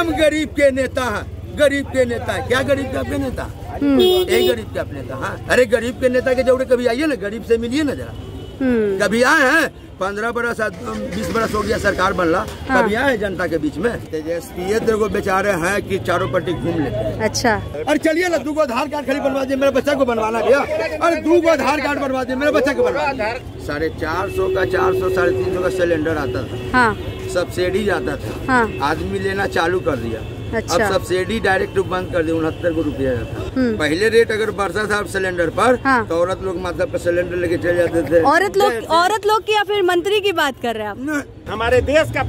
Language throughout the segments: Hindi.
हम गरीब के नेता हैं, गरीब के नेता। क्या गरीब के अपने नेता? यही गरीब के अपने नेता। हाँ, अरे गरीब के नेता के जोड़े कभी आइए ना, गरीब से मिलिए ना जरा। कभी आए हैं? 15 बरस 20 बरस हो गया सरकार बनला। हाँ। कभी आए हैं जनता के बीच में? तेजस्वी को बेचारे हैं कि चारों पट्टी घूम लेते हैं। अच्छा, अरे चलिए ना, 2 आधार कार्ड खाली बनवा दिए, मेरे बच्चा को बनवाना भैया। अरे 2 आधार कार्ड बनवा दिए, मेरे बच्चा को बनवाना। 450 का 400 350 का सिलेंडर आता था। हाँ। सब्सिडी जाता था। हाँ। आदमी लेना चालू कर दिया। अच्छा। अब सब्सिडी डायरेक्ट बंद कर दी, 69 रुपया जाता। पहले रेट अगर बढ़ता था सिलेंडर पर। हाँ। तो औरत लोग माथा पर सिलेंडर लेके चले जाते थे। औरत लोग की या फिर मंत्री की बात कर रहे हैं आप? हमारे देश का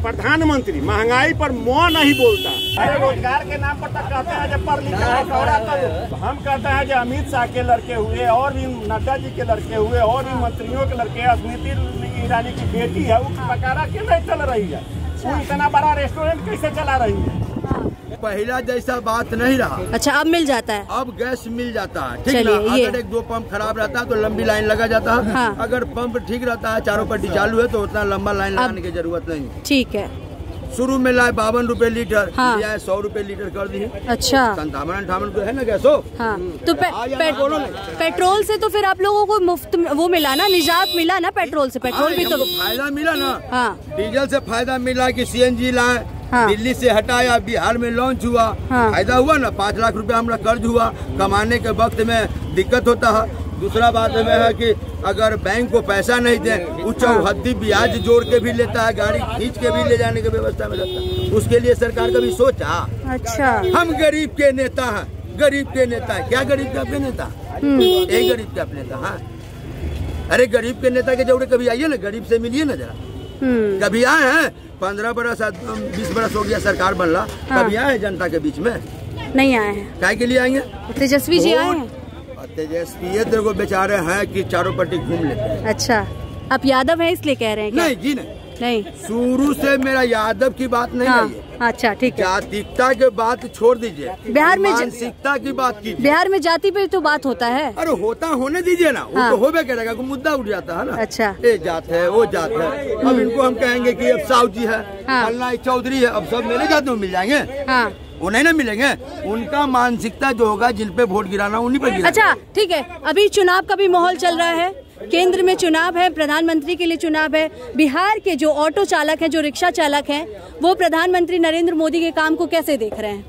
प्रधानमंत्री महंगाई पर मुँह नहीं बोलता। अरे रोजगार के नाम पर तक कहते हैं जब पढ़ लिखा है। तो हम कहते हैं जो अमित शाह के लड़के हुए और भी नड्डा जी के लड़के हुए और भी मंत्रियों के लड़के, स्मृति ईरानी की बेटी है, वो बकारा क्यों नहीं चल रही है? वो इतना बड़ा रेस्टोरेंट कैसे चला रही है? पहला जैसा बात नहीं रहा। अच्छा, अब मिल जाता है? अब गैस मिल जाता है, ठीक ना। अगर 1-2 पंप खराब रहता है तो लंबी लाइन लगा जाता है। हाँ। अगर पंप ठीक रहता है, चारों पट्टी चालू है, तो उतना लंबा लाइन लगाने की जरूरत नहीं। ठीक है। शुरू में लाए 52 रुपए लीटर। हाँ। 100 रुपए लीटर कर दी। अच्छा, 57-58 तो है ना गैसो। हाँ। तो पेट्रोल से तो फिर आप लोगों को मुफ्त वो मिला ना, निजात मिला ना पेट्रोल से? पेट्रोल भी तो फायदा मिला ना। हाँ। डीजल से फायदा मिला कि CNG लाए। हाँ। दिल्ली से हटाया, बिहार में लॉन्च हुआ। हाँ। फायदा हुआ ना। 5 लाख रुपया हमारा कर्ज हुआ। कमाने के वक्त में दिक्कत होता है। दूसरा बात में है कि अगर बैंक को पैसा नहीं दे, उच्च हद्दी ब्याज जोड़ के भी लेता है, गाड़ी खींच के भी ले जाने की व्यवस्था में रहता है। उसके लिए सरकार कभी सोचा? अच्छा, हम गरीब के नेता हैं, गरीब के नेता। क्या गरीब के अपने नेता? यही गरीब के अपने नेता। हाँ, अरे गरीब के नेता के जोड़े कभी आइए ना, गरीब से मिलिए ना जरा। कभी आए हैं? 15 बरस 20 बरस हो गया सरकार बनला। हाँ। कभी आए हैं जनता के बीच में? नहीं आए हैं। क्या के लिए आएंगे? तेजस्वी जी आए हैं। तेजस्वी को बेचारे हैं कि चारों पट्टी घूम लेते हैं। अच्छा, आप यादव हैं इसलिए कह रहे हैं क्या? नहीं जी, नहीं। शुरू से मेरा यादव की बात नहीं है। अच्छा, ठीक है। जातिकता के बात छोड़ दीजिए, बिहार में मानसिकता की बात कीजिए। बिहार में जाति पे तो बात होता है। अरे होने दीजिए ना। हाँ। वो तो होबे करेगा, मुद्दा उठ जाता है ना। अच्छा, ये जात है, वो जात है। अब इनको हम कहेंगे कि अब साहू जी है, फलना चौधरी है, अब सब मेरे जात में मिल जाएंगे। हाँ। वो नहीं ना मिलेंगे। उनका मानसिकता जो होगा, जिन पे वोट गिराना उन्हीं पे गिराना। अच्छा, ठीक है। अभी चुनाव का भी माहौल चल रहा है, केंद्र में चुनाव है, प्रधानमंत्री के लिए चुनाव है। बिहार के जो ऑटो चालक हैं, जो रिक्शा चालक हैं, वो प्रधानमंत्री नरेंद्र मोदी के काम को कैसे देख रहे हैं?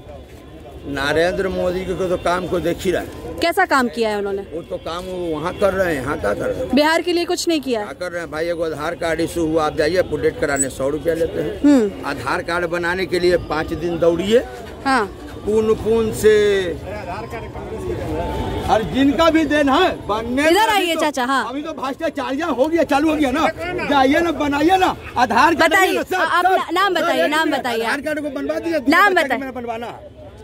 नरेंद्र मोदी के तो काम को देख ही रहा है। कैसा काम किया है उन्होंने? वो तो काम वो वहाँ कर रहे हैं, यहाँ क्या कर रहे हैं? बिहार के लिए कुछ नहीं किया। क्या कर रहे हैं भाई? एगो आधार कार्ड इशू हुआ, आप जाइए अपडेट कराने 100 रुपया लेते हैं। आधार कार्ड बनाने के लिए 5 दिन दौड़िए। हाँ। पून से और जिनका भी देन है बनने। इधर आइए चाचा। हाँ, अभी तो भ्रष्टाचार हो गया, चालू हो गया ना। जाइए ना, बनाइए ना आधार कार्ड। बताइए, आप नाम बताइए, नाम बताइए। आधार कार्ड को बनवा दिया, नाम बताइए। बनवाना।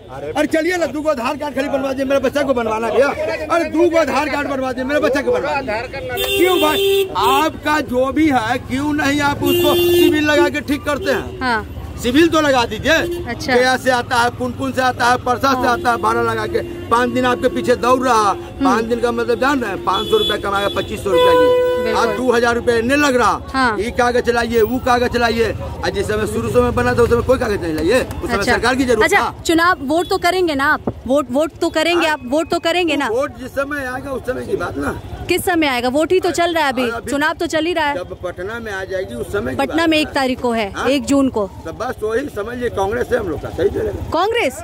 अरे चलिए ना, 2 आधार कार्ड खाली बनवा दिए, मेरे बच्चा को बनवाना भैया। अरे 2 आधार कार्ड बनवा दिए, मेरे बच्चा को बनवाना। क्यों भाई? आपका जो भी है, क्यों नहीं आप उसको सिविल लगा के ठीक करते हैं? हाँ। सिविल तो लगा दीजिए। अच्छा। गया से आता है, पुनपुन से आता है, परसा से आता है, 12 लगा के 5 दिन आपके पीछे दौड़ रहा। 5 दिन का मतलब जान रहे हैं? 500 रुपया कमाएगा, 2500 रुपया की। आज 2000 रुपया नहीं लग रहा। हाँ। ये कागज चलाइए, वो कागज चलाइए। जिस समय शुरू में बना था उस समय कोई कागज नहीं लाइए, उस समय सरकार की जरूरत। अच्छा, चुनाव वोट तो करेंगे ना आप? वोट तो करेंगे आप? वोट तो करेंगे ना? वोट जिस समय आएगा उस समय की बात ना। किस समय आएगा? वोट ही तो चल रहा है अभी, चुनाव तो चल ही रहा है। जब पटना में आ जाएगी उस समय। पटना में 1 तारीख को है। 1 जून को। तो बस वही समझिए, कांग्रेस है हम लोग का, सही चलेगा। कांग्रेस?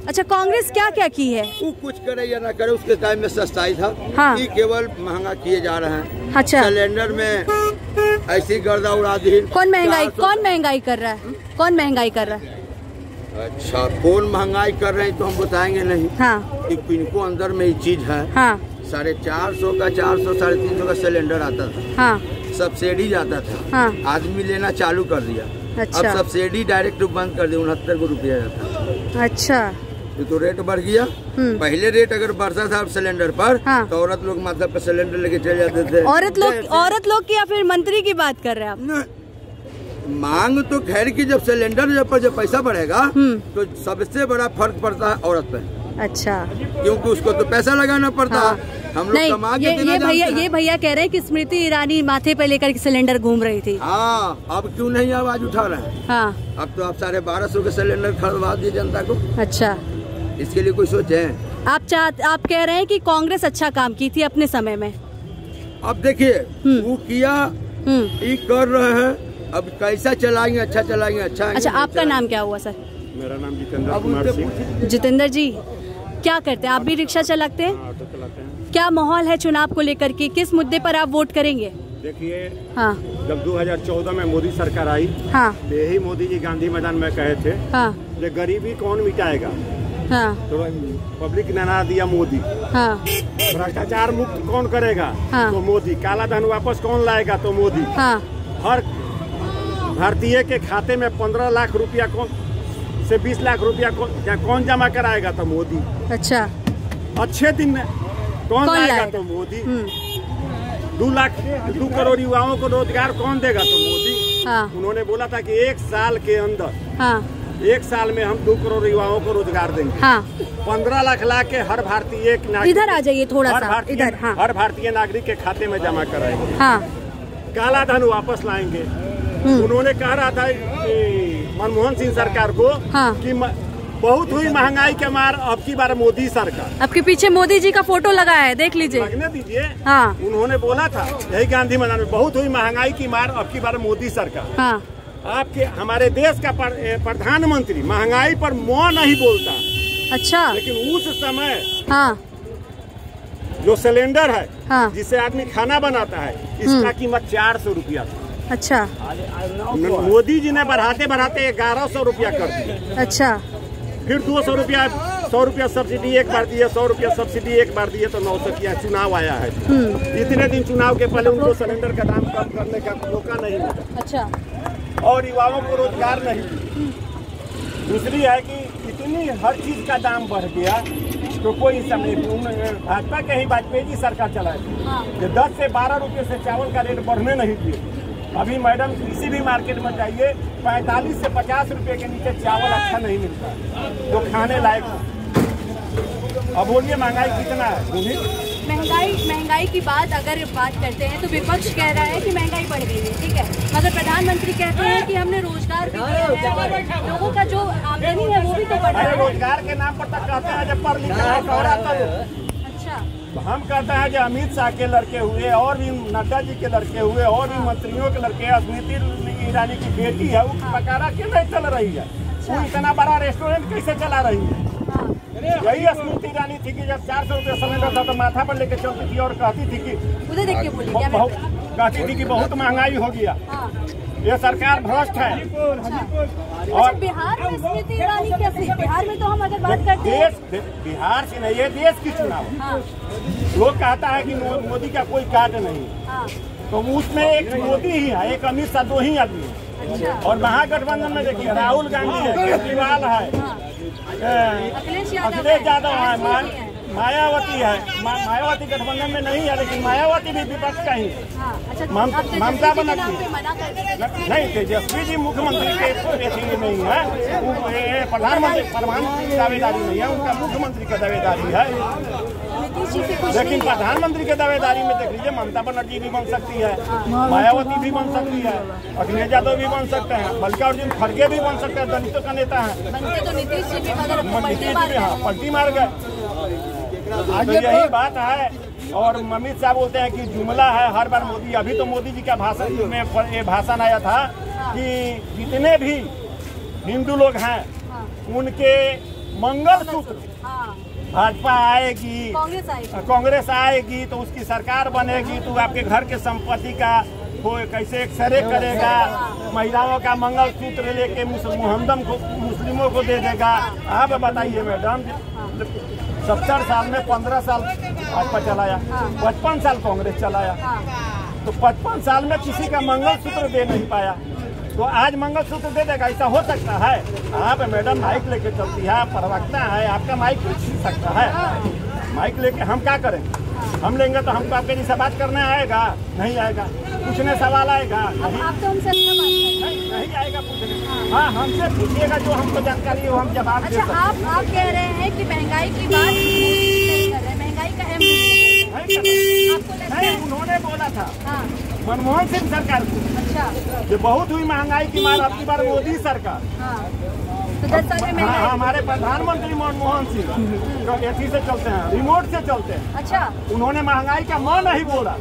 अच्छा, कांग्रेस क्या क्या की है? वो कुछ करे या ना करे, उसके टाइम में सस्ताई था। हाँ। केवल महंगा किए जा रहे हैं। अच्छा। सिलेंडर में ऐसी गर्दा उड़ा दी। कौन महंगाई कर रहा है? कौन महंगाई कर रहा है? अच्छा, कौन महंगाई कर रहे हैं तो हम बताएंगे नहीं। हाँ। इनको अंदर में ये चीज है। हाँ। 450 का 400 350 का सिलेंडर आता था। हाँ। सब्सिडी जाता था। हाँ। आदमी लेना चालू कर दिया। अच्छा। अब सब्सिडी डायरेक्ट बंद कर दी, 69 रुपया जाता। अच्छा, तो रेट बढ़ गया। पहले रेट अगर बढ़ता था सिलेंडर पर। हाँ। तो औरत लोग माथा पर सिलेंडर लेके चले जाते थे। औरत लोग की या फिर मंत्री की बात कर रहे हैं आप? मांग तो खैर की, जब सिलेंडर पर जब पैसा बढ़ेगा तो सबसे बड़ा फर्क पड़ता है औरत पे। अच्छा, क्योंकि उसको तो पैसा लगाना पड़ता है। हाँ। हम लोग कमा के देना जानते हैं। ये भैया कह रहे हैं कि स्मृति ईरानी माथे पे लेकर सिलेंडर घूम रही थी। हाँ, अब क्यों नहीं आवाज उठा रहे हैं? हाँ, अब तो आप 1250 के सिलेंडर खरीदवा दिए जनता को। अच्छा, इसके लिए कोई सोचे हैं? आप कह रहे हैं कि कांग्रेस अच्छा काम की थी अपने समय में। अब देखिए वो किया, ये कर रहे हैं, अब कैसा चलाएंगे, अच्छा चलाएंगे, अच्छा। आपका नाम क्या हुआ सर? मेरा नाम जितेंद्र कुमार सिंह। जितेंद्र जी, क्या करते हैं आप? भी रिक्शा चलाते हैं? ऑटो चलाते हैं। क्या माहौल है चुनाव को लेकर के? किस मुद्दे पर आप वोट करेंगे? देखिए, हाँ, जब 2014 में मोदी सरकार आई, हाँ, यही मोदी जी गांधी मैदान में कहे थे, हाँ, कि गरीबी कौन मिटाएगा। हाँ, तो पब्लिक ने ना दिया मोदी। हाँ, भ्रष्टाचार मुक्त कौन करेगा? हाँ, तो मोदी। काला धन वापस कौन लाएगा? तो मोदी। हाँ, हर भारतीय के खाते में 15 लाख रुपया कौन से 20 लाख रुपया कौन जमा कराएगा? तो मोदी। अच्छा, अच्छे दिन में कौन लाएगा? तो मोदी। 2 करोड़ युवाओं को रोजगार कौन देगा? तो मोदी। हाँ, उन्होंने बोला था कि 1 साल के अंदर, हाँ, 1 साल में हम 2 करोड़ युवाओं को रोजगार देंगे। हाँ, 15 लाख ला के हर भारतीय इधर आ जाइए थोड़ा सा इधर। हाँ, हर भारतीय नागरिक के खाते में जमा कराएंगे। हाँ, काला धन वापस लाएंगे। उन्होंने कहा रहा था मनमोहन सिंह सरकार को, हाँ, कि बहुत हुई महंगाई के मार, अब की बार मोदी सरकार। आपके पीछे मोदी जी का फोटो लगा है, देख लीजिए। लगने दीजिए। हाँ, उन्होंने बोला था यही गांधी मैदान में, बहुत हुई महंगाई की मार, अब की बार मोदी सरकार। हाँ, आपके हमारे देश का प्रधानमंत्री महंगाई पर मुँह नहीं बोलता। अच्छा, लेकिन उस समय हाँ, जो सिलेंडर है, हाँ, जिससे आदमी खाना बनाता है, इसका कीमत 400 रुपया था। अच्छा, मोदी जी ने बढ़ाते बढ़ाते 1100 रुपया कर दिया। अच्छा, फिर 200 रुपया, 100 रुपया सब्सिडी एक बार दिए, 100 रुपया सब्सिडी एक बार दिए, तो 900 किया। चुनाव आया है, इतने दिन चुनाव के पहले उनको सिलेंडर का दाम कम करने का मौका नहीं मिला। अच्छा, और युवाओं को रोजगार नहीं। दूसरी है कि इतनी हर चीज का दाम बढ़ गया, तो कोई समय भाजपा के ही वाजपेयी जी सरकार चलाए थे, 10 से 12 रुपये से चावल का रेट बढ़ने नहीं दिए। अभी मैडम किसी भी मार्केट में जाइए, 45 से 50 रुपए के नीचे चावल अच्छा नहीं मिलता जो खाने लायक। अब बोलिए महंगाई कितना है? महंगाई की बात अगर बात करते हैं तो विपक्ष कह रहा है कि महंगाई बढ़ गई है, ठीक है, मगर प्रधानमंत्री कहते हैं कि हमने रोजगार भी दिया है और लोगों का जो आमदनी है वो भी तो बढ़ रहा है। रोजगार के नाम पर तक कहते हैं जब पढ़ लिखा है कौड़ा तब। अच्छा, हम कहते हैं जो अमित शाह के लड़के हुए, और भी नड्डा जी के लड़के हुए, और भी मंत्रियों के लड़के, स्मृति ईरानी की बेटी है, वो बकारा क्यों नहीं चल रही है? वो इतना बड़ा रेस्टोरेंट कैसे चला रही है? यही स्मृति ईरानी थी कि जब 400 रुपये सिलेंडर था तो माथा पर लेके चलती थी और कहती थी कि बहुत महंगाई हो गया, ये सरकार भ्रष्ट है। और बिहार में स्मृति ईरानी कैसे? बिहार में तो हम अगर बात करते हैं, बिहार से नहीं, ये देश की चुनाव। लोग कहता है कि मोदी का कोई कार्ड नहीं, तो उसमें एक मोदी ही है, एक अमित शाह, 2 ही आदमी है। और महागठबंधन में देखिए राहुल गांधी है, केजरीवाल है, अखिलेश यादव है, मायावती है। मायावती गठबंधन में नहीं है, लेकिन मायावती भी विपक्ष का ही है। ममता बनर्जी नहीं, तेजस्वी जी मुख्यमंत्री के नहीं है, प्रधानमंत्री की दावेदारी नहीं है, उनका मुख्यमंत्री का दावेदारी है। लेकिन प्रधानमंत्री के दावेदारी में देख लीजिए, ममता बनर्जी भी बन सकती है, मायावती भी बन सकती है, अखिलेश यादव भी बन सकते हैं, मल्लिकार्जुन खड़गे भी बन सकते हैं, दलितों का नेता है। नीतीश जी भी पलटी मार गए। तो यही बात है। और अमित शाह बोलते हैं कि जुमला है हर बार मोदी। अभी तो मोदी जी का भाषण में ये भाषण आया था कि जितने भी हिंदू लोग हैं उनके मंगलसूत्र भाजपा आएगी, कांग्रेस आएगी तो उसकी सरकार बनेगी, तो आपके घर के संपत्ति का कैसे एक्सरे करेगा, महिलाओं का मंगलसूत्र लेके मुस्लिमों को दे देगा। आप बताइए मैडम, 70 साल में 15 साल भाजपा चलाया, 55 साल कांग्रेस चलाया, तो 55 साल में किसी का मंगलसूत्र दे नहीं पाया, तो आज मंगलसूत्र दे देगा? ऐसा हो सकता है? आप मैडम माइक लेके चलती है, प्रवक्ता है, आपका माइक छीन सकता है? माइक लेके हम क्या करें? हम लेंगे तो हमको आपके जैसा बात करने आएगा? नहीं आएगा। पूछने सवाल आएगा? नहीं आएगा पूछने। हाँ, हमसे पूछिएगा, जो हमको जानकारी हो हम जवाब दे सकते हैं। आप कह रहे हैं कि महंगाई की बात नहीं कर रहे, महंगाई का नहीं, उन्होंने बोला था मनमोहन सिंह सरकार को। अच्छा, जो बहुत हुई महंगाई की मार, अब की बार मोदी सरकार। तो 10 साल में हमारे प्रधानमंत्री मनमोहन सिंह एसी से चलते हैं, रिमोट से चलते हैं। अच्छा, उन्होंने महंगाई का म नहीं बोला।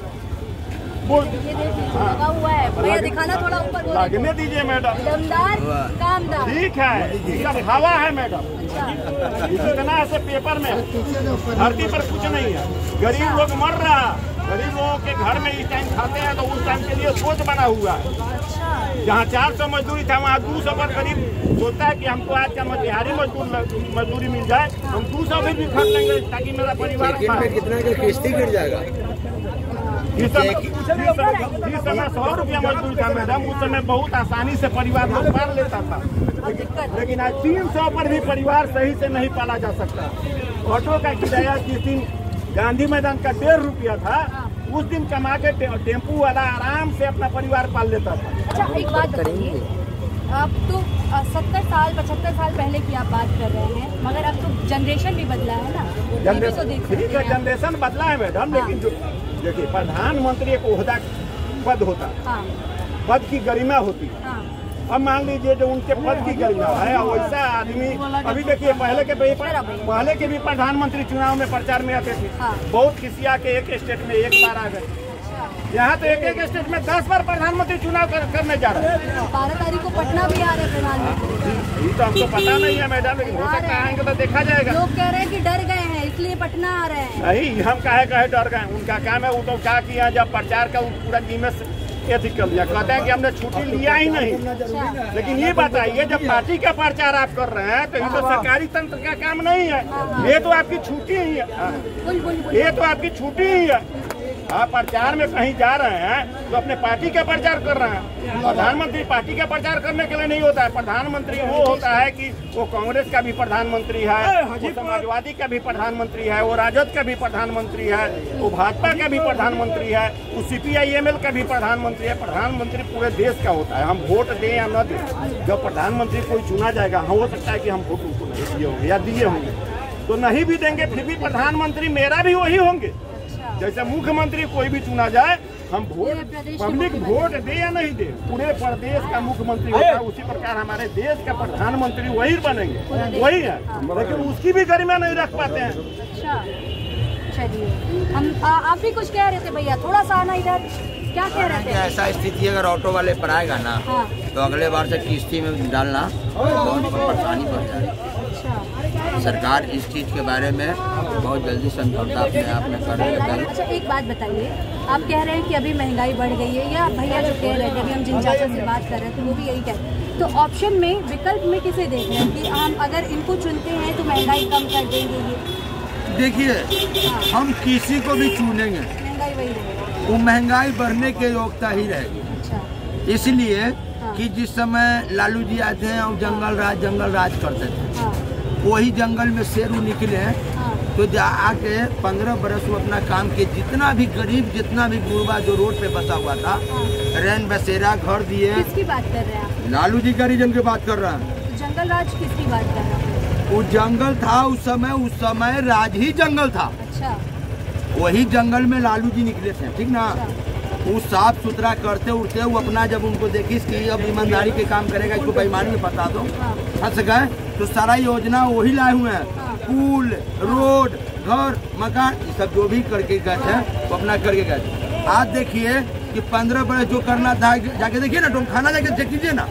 ये देखिए लगा हुआ है भैया, दिखाना थोड़ा ऊपर बोलो। लगने दीजिए मैडम, दमदार कामदार। ठीक है, ये सब हवा है मैडम। इतना ऐसे पेपर में धरती पर कुछ नहीं है। गरीब लोग मर रहा, गरीब लोगों के घर में इस टाइम खाते हैं तो उस टाइम के लिए सोच बना हुआ है। जहाँ 400 मजदूरी था वहाँ 200 पर करीब सोचता है कि हमको आज का दिहाड़ी मजदूरी मिल जाए, हम 200 भी खर्च लेंगे ताकि मेरा परिवार। कितना किस्ती गिर जाएगा? इस समय 100 रुपया मजदूरी था मैडम, उस समय बहुत आसानी से परिवार लोग पाल लेता था। लेकिन आज 300 पर भी परिवार सही से नहीं पाला जा सकता। ऑटो का किराया जिस दिन गांधी मैदान का 1.5 रुपया था, उस दिन कमा के टेम्पू वाला आराम से अपना परिवार पाल लेता था। अच्छा, एक बात बताइए, अब तो 70 साल 75 साल पहले की आप बात कर रहे हैं, मगर अब तो जनरेशन भी बदला है ना। ठीक है, जनरेशन बदला है मैडम, लेकिन जो देखिए प्रधानमंत्री एक ओहदा पद होता, पद की गरिमा होती। अब मान लीजिए जो उनके पद की गरिमा है, वैसा आदमी अभी देखिए पहले के भी प्रधानमंत्री चुनाव में प्रचार में आते थे, बहुत किसिया के एक स्टेट में एक बार आ गए। यहाँ तो एक स्टेट में 10 बार प्रधानमंत्री चुनाव करने जा रहे हैं। 12 तारीख को पटना भी आ रहे हैं प्रधानमंत्री। ये तो हमको पता नहीं है मैडम, लेकिन हो सकता आएंगे तो देखा जाएगा। लोग कह रहे हैं कि डर गए हैं इसलिए पटना आ रहे हैं। नहीं, हम कहे डर गए, उनका काम है। वो तो क्या किया, जब प्रचार का पूरा नियमित कर दिया, कहते हैं कि हमने छुट्टी लिया ही नहीं। लेकिन ये बताइए, जब पार्टी का प्रचार आप कर रहे हैं तो ये तो सरकारी तंत्र का काम नहीं है, ये तो आपकी छुट्टी ही है। ये तो आपकी छुट्टी ही है। आप प्रचार में कहीं जा रहे हैं तो अपने पार्टी का प्रचार कर रहे हैं। प्रधानमंत्री पार्टी का प्रचार करने के लिए नहीं होता है। प्रधानमंत्री वो होता है कि वो कांग्रेस का भी प्रधानमंत्री है, वो समाजवादी का भी प्रधानमंत्री है, वो राजद का भी प्रधानमंत्री है, वो भाजपा का भी प्रधानमंत्री है, वो CPIML का भी प्रधानमंत्री है। प्रधानमंत्री पूरे देश का होता है। हम वोट दें या न दें, जब प्रधानमंत्री कोई चुना जाएगा, हो सकता है कि हम वोट उनको नहीं दिए होंगे या दिए होंगे, तो नहीं भी देंगे फिर भी प्रधानमंत्री मेरा भी वही होंगे। जैसे मुख्यमंत्री कोई भी चुना जाए, हम पब्लिक वोट दे या नहीं दे, पूरे प्रदेश का मुख्यमंत्री होता है, उसी प्रकार हमारे देश का प्रधानमंत्री वही बनेंगे, वही है। लेकिन उसकी भी गरिमा नहीं रख पाते हैं। अच्छा, चलिए हम आप भी कुछ कह रहे थे भैया, थोड़ा सा आना इधर, क्या कह रहे थे? ऐसा स्थिति अगर ऑटो वाले पर आएगा ना, तो अगले बार से किस्ती में डालना बहुत परेशानी बढ़ जाएगी। सरकार इस चीज के बारे में बहुत जल्दी समझौता अपने आप में कर रही है। अच्छा, एक बात बताइए, आप कह रहे हैं कि अभी महंगाई बढ़ गई है, या भैया जो कह रहे थे, अभी हम जिन चाचा से बात कर रहे थे वो भी यही कह रहे हैं, तो ऑप्शन में विकल्प में किसे देख रहे हैं कि हम अगर इनको चुनते हैं तो महंगाई कम कर देंगे? ये देखिए, हम किसी को भी चुनेंगे, महंगाई वही रहेगी, वो महंगाई बढ़ने के योग्यता ही रहेगी। अच्छा, इसलिए कि जिस समय लालू जी आते हैं और जंगल राज करते थे, वही जंगल में शेरू निकले तो आके 15 बरस वो अपना काम किए। जितना भी गरीब, जितना भी गुरबा जो रोड पे बसा हुआ था, रैन बसेरा घर दिए। किसकी बात कर रहे हैं आप? लालू जी का रीजन की बात कर रहा है। जंगल राज किसकी बात कर रहे हैं? वो जंगल था उस समय राज ही जंगल था। अच्छा, वही जंगल में लालू जी निकले थे, ठीक ना। वो साफ सुथरा करते उड़ते, वो अपना जब उनको देखी कि अब ईमानदारी के काम करेगा, इसको बेईमानी में फंसा दो, फंस गए, तो सारा योजना वही लाए हुए हैं। पुल, रोड, घर, मकान, ये सब जो भी करके गए थे वो अपना करके गए थे। आज देखिए कि 15 बरस जो करना था, जाके देखिए ना, डोमखाना जाके चेक कीजिए ना,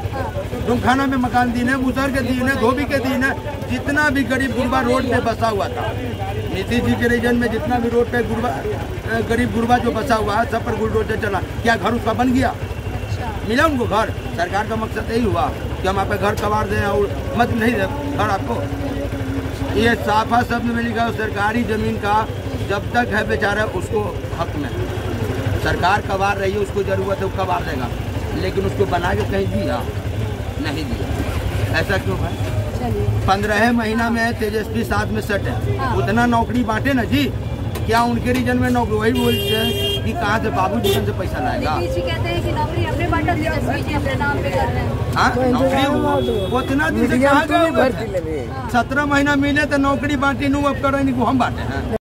डोमखाना में मकान दीन है, मुसहर के दीन है, धोबी के दीन है, जितना भी गरीब गुरबा रोड पे बसा हुआ था, नीतीश जी के रीजन में जितना भी रोड पे गरीब गुरबा जो बसा हुआ है, सब पर बुलडोजर चला। क्या घर उसका बन गया? मिला उनको घर? सरकार का मकसद यही हुआ कि हम आप घर कबाड़ दें और मत नहीं दे घर आपको। ये साफा शब्द में लिखा, सरकारी जमीन का जब तक है बेचारा उसको हक में, सरकार कबाड़ रही है, उसको जरूरत है वो कबाड़ देगा, लेकिन उसको बना के कहीं दिया नहीं दिया। ऐसा क्यों है? 15 महीना में तेजस्वी साथ में सट है, उतना नौकरी बांटे ना जी। क्या उनके रीजन में नौकरी? वही बोलते हैं कि कहाँ से बाबू जी से पैसा लाएगा। जी कहते हैं कि नौकरी हमने बांटा, तेजस्वी जी अपने नाम पे कर रहे हैं। हाँ, नौकरी उतना दिन से कहाँ गए? 17 महीना मिले तो नौकरी बांटी नू, अब कर रहे हैं हम बांटे हैं।